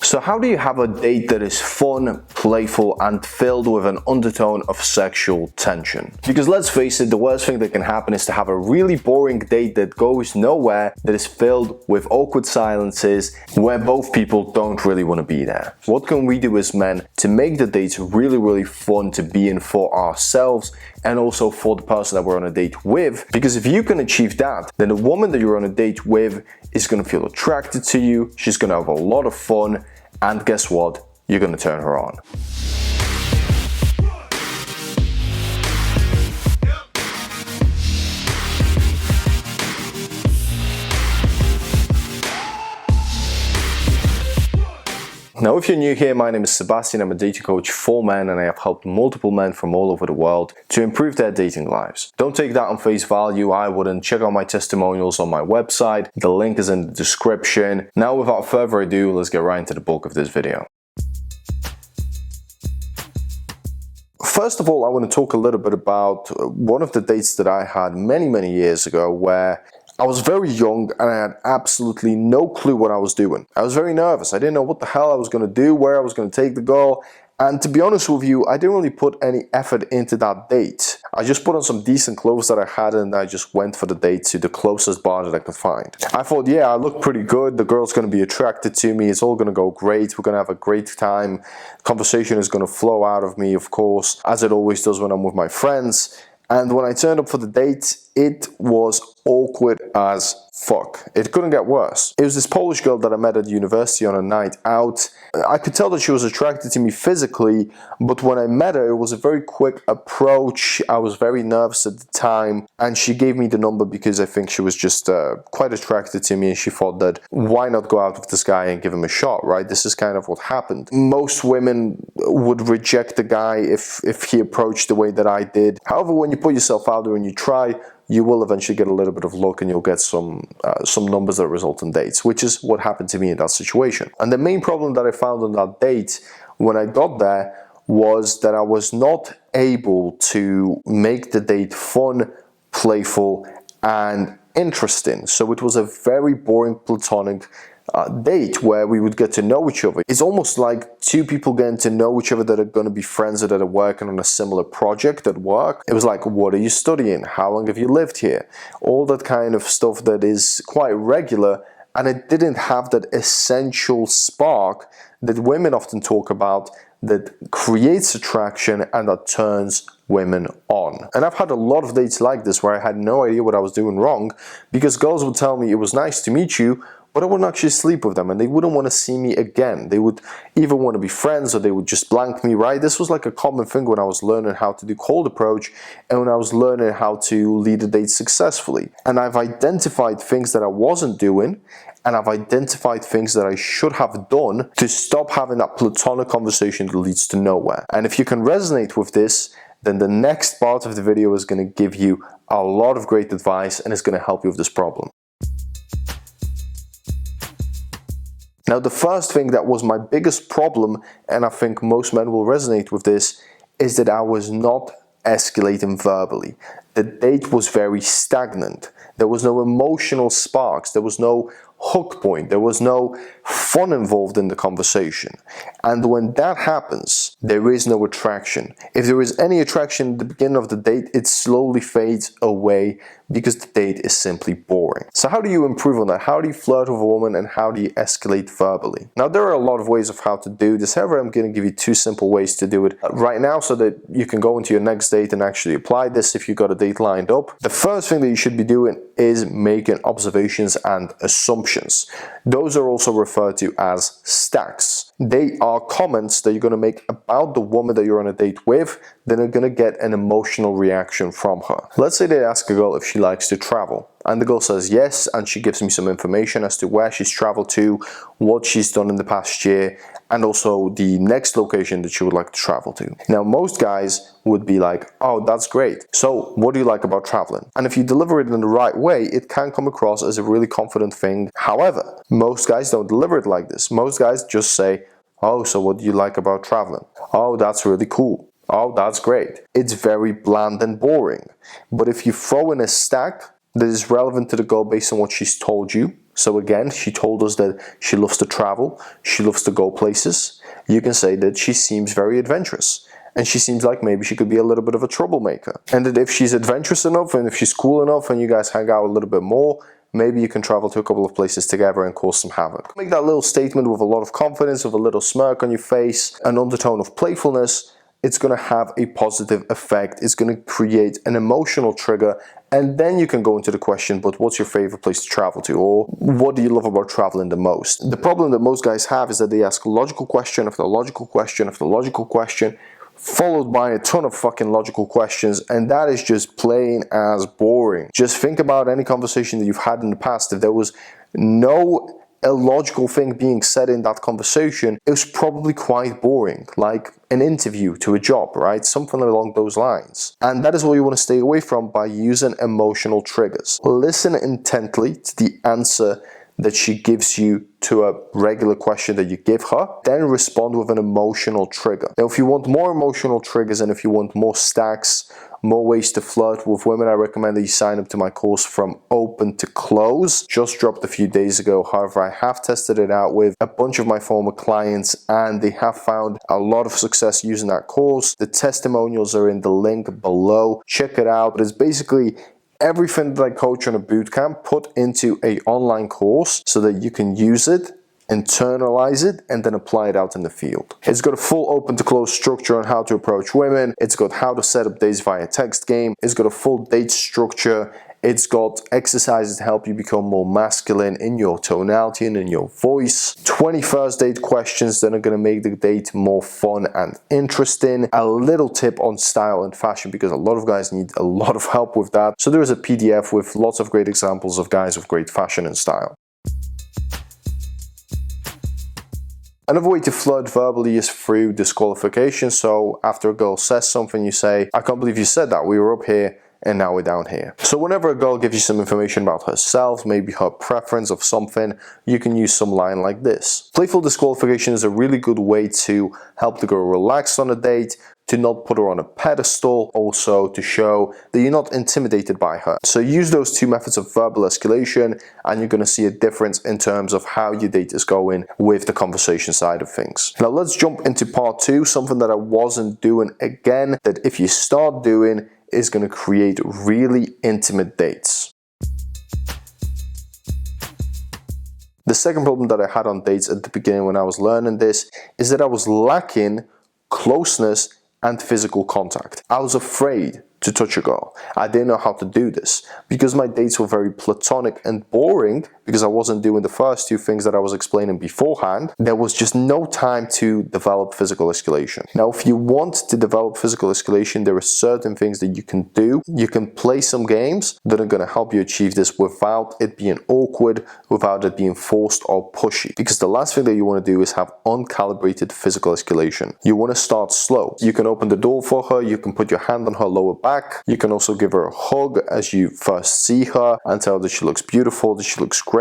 So how do you have a date that is fun, playful, and filled with an undertone of sexual tension? Because let's face it, the worst thing that can happen is to have a really boring date that goes nowhere, that is filled with awkward silences, where both people don't really want to be there. What can we do as men to make the dates really fun to be in for ourselves and also for the person that we're on a date with? Because if you can achieve that, then the woman that you're on a date with is going to feel attracted to you, she's going to have a lot of fun, and guess what? You're going to turn her on. Now, if you're new here, my name is Sebastian. I'm a dating coach for men, and I have helped multiple men from all over the world to improve their dating lives. Don't take that on face value. I wouldn't. Check out my testimonials on my website. The link is in the description. Now, without further ado, let's get right into the bulk of this video. First of all, I want to talk a little bit about one of the dates that I had many years ago, where I was very young and I had absolutely no clue what I was doing. I was very nervous. I didn't know what the hell I was going to do, where I was going to take the girl. And to be honest with you, I didn't really put any effort into that date. I just put on some decent clothes that I had and I just went for the date to the closest bar that I could find. I thought, yeah, I look pretty good. The girl's going to be attracted to me. It's all going to go great. We're going to have a great time. Conversation is going to flow out of me, of course, as it always does when I'm with my friends. And when I turned up for the date, it was awkward as fuck. It couldn't get worse. It was this Polish girl that I met at university on a night out. I could tell that she was attracted to me physically, but when I met her, it was a very quick approach. I was very nervous at the time, and she gave me the number because I think she was just quite attracted to me, and she thought that why not go out with this guy and give him a shot, right? This is kind of what happened. Most women would reject the guy if he approached the way that I did. However, when you put yourself out there and you try, you will eventually get a little bit of luck and you'll get some numbers that result in dates, which is what happened to me in that situation. And the main problem that I found on that date when I got there was that I was not able to make the date fun, playful, and interesting. So it was a very boring platonic date where we would get to know each other. It's almost like two people getting to know each other that are going to be friends or that are working on a similar project at work. It was like, what are you studying? How long have you lived here? All that kind of stuff that is quite regular, and it didn't have that essential spark that women often talk about that creates attraction and that turns women on. And I've had a lot of dates like this where I had no idea what I was doing wrong, because girls would tell me it was nice to meet you, but I wouldn't actually sleep with them and they wouldn't want to see me again. They would either want to be friends or they would just blank me, right? This was like a common thing when I was learning how to do cold approach and when I was learning how to lead a date successfully. And I've identified things that I wasn't doing, and I've identified things that I should have done to stop having that platonic conversation that leads to nowhere. And if you can resonate with this, then the next part of the video is going to give you a lot of great advice and it's going to help you with this problem. Now, the first thing that was my biggest problem, and I think most men will resonate with this, is that I was not escalating verbally. The date was very stagnant. There was no emotional sparks. There was no hook point. There was no fun involved in the conversation. And when that happens, there is no attraction. If there is any attraction at the beginning of the date, it slowly fades away because the date is simply boring. So how do you improve on that? How do you flirt with a woman and how do you escalate verbally? Now, there are a lot of ways of how to do this. However, I'm going to give you two simple ways to do it right now so that you can go into your next date and actually apply this if you got a date lined up. The first thing that you should be doing is making observations and assumptions. Those are also referred to as stacks. They are comments that you're going to make about the woman that you're on a date with, then are going to get an emotional reaction from her. Let's say they ask a girl if she likes to travel, and the girl says yes, and she gives me some information as to where she's traveled to, what she's done in the past year, and also the next location that she would like to travel to. Now, most guys would be like, oh, that's great. So what do you like about traveling? And if you deliver it in the right way, it can come across as a really confident thing. However, most guys don't deliver it like this. Most guys just say, oh, so what do you like about traveling? Oh, that's really cool. Oh, that's great. It's very bland and boring. But if you throw in a stack that is relevant to the girl based on what she's told you, So again, she told us that she loves to travel, she loves to go places. You can say that she seems very adventurous. And she seems like maybe she could be a little bit of a troublemaker. And that if she's adventurous enough and if she's cool enough and you guys hang out a little bit more, maybe you can travel to a couple of places together and cause some havoc. Make that little statement with a lot of confidence, with a little smirk on your face, an undertone of playfulness. It's going to have a positive effect. It's going to create an emotional trigger. And then you can go into the question, but what's your favorite place to travel to? Or what do you love about traveling the most? The problem that most guys have is that they ask logical question after logical question after logical question, followed by a ton of fucking logical questions, and that is just plain as boring. Just think about any conversation that you've had in the past. If there was no illogical thing being said in that conversation, it was probably quite boring, like an interview to a job, right? Something along those lines. And that is what you want to stay away from by using emotional triggers. Listen intently to the answer that she gives you to a regular question that you give her, then respond with an emotional trigger. Now, if you want more emotional triggers and if you want more stacks, more ways to flirt with women, I recommend that you sign up to my course From Open to Close. Just dropped a few days ago. However, I have tested it out with a bunch of my former clients and they have found a lot of success using that course. The testimonials are in the link below. Check it out. But it's basically everything that I coach on a bootcamp put into an online course so that you can use it, internalize it, and then apply it out in the field. It's got a full open to close structure on how to approach women. It's got how to set up dates via text game. It's got a full date structure. It's got exercises to help you become more masculine in your tonality and in your voice. 20 first date questions that are going to make the date more fun and interesting. A little tip on style and fashion because a lot of guys need a lot of help with that. So there is a PDF with lots of great examples of guys with great fashion and style. Another way to flirt verbally is through disqualification. So after a girl says something, you say, "I can't believe you said that. We were up here and now we're down here." So whenever a girl gives you some information about herself, maybe her preference of something, you can use some line like this. Playful disqualification is a really good way to help the girl relax on a date, to not put her on a pedestal, also to show that you're not intimidated by her. So use those two methods of verbal escalation and you're going to see a difference in terms of how your date is going with the conversation side of things. Now let's jump into part two, something that I wasn't doing again, that if you start doing, is going to create really intimate dates. The second problem that I had on dates at the beginning when I was learning this is that I was lacking closeness and physical contact. I was afraid to touch a girl. I didn't know how to do this because my dates were very platonic and boring because I wasn't doing the first two things that I was explaining beforehand. There was just no time to develop physical escalation. Now, if you want to develop physical escalation, there are certain things that you can do. You can play some games that are going to help you achieve this without it being awkward, without it being forced or pushy. Because the last thing that you want to do is have uncalibrated physical escalation. You want to start slow. You can open the door for her. You can put your hand on her lower back. You can also give her a hug as you first see her and tell her that she looks beautiful, that she looks great.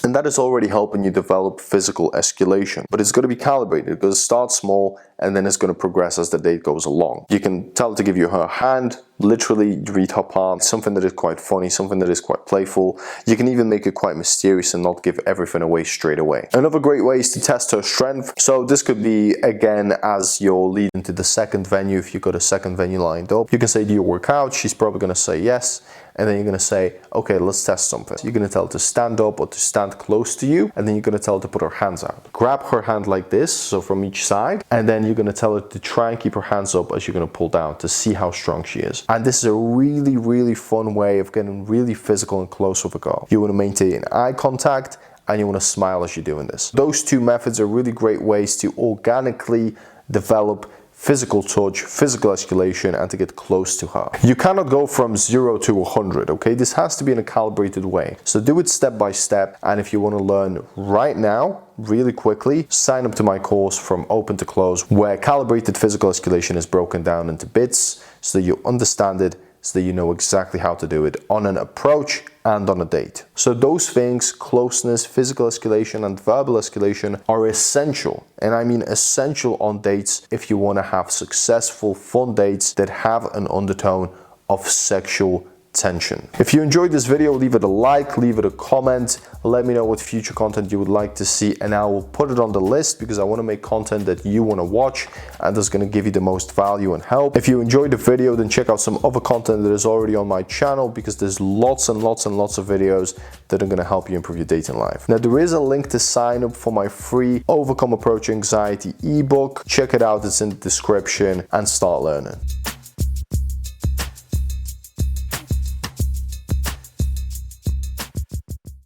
And that is already helping you develop physical escalation. But it's going to be calibrated because it starts small and then it's going to progress as the date goes along. You can tell her to give you her hand, literally read her palm, something that is quite funny, something that is quite playful. You can even make it quite mysterious and not give everything away straight away. Another great way is to test her strength. So this could be, again, as you're leading to the second venue, if you've got a second venue lined up, you can say, "Do you work out?" She's probably going to say yes. And then you're going to say, "Okay, let's test something." You're going to tell her to stand up or to stand close to you. And then you're going to tell her to put her hands out. Grab her hand like this, so from each side. And then you're going to tell her to try and keep her hands up as you're going to pull down to see how strong she is. And this is a really, really fun way of getting really physical and close with a girl. You want to maintain eye contact and you want to smile as you're doing this. Those two methods are really great ways to organically develop physical touch, physical escalation, and to get close to her. You cannot go from 0 to 100, okay? This has to be in a calibrated way. So do it step by step, and if you want to learn right now, really quickly, sign up to my course From Open to Close, where calibrated physical escalation is broken down into bits so that you understand it, so that you know exactly how to do it on an approach and on a date. So those things, closeness, physical escalation, and verbal escalation, are essential. And I mean essential on dates if you want to have successful, fun dates that have an undertone of sexual tension. If you enjoyed this video, leave it a like, leave it a comment, let me know what future content you would like to see, and I will put it on the list because I want to make content that you want to watch and that's going to give you the most value and help. If you enjoyed the video, then check out some other content that is already on my channel, because there's lots and lots and lots of videos that are going to help you improve your dating life. Now, there is a link to sign up for my free Overcome Approach Anxiety ebook. Check it out, it's in the description, and start learning.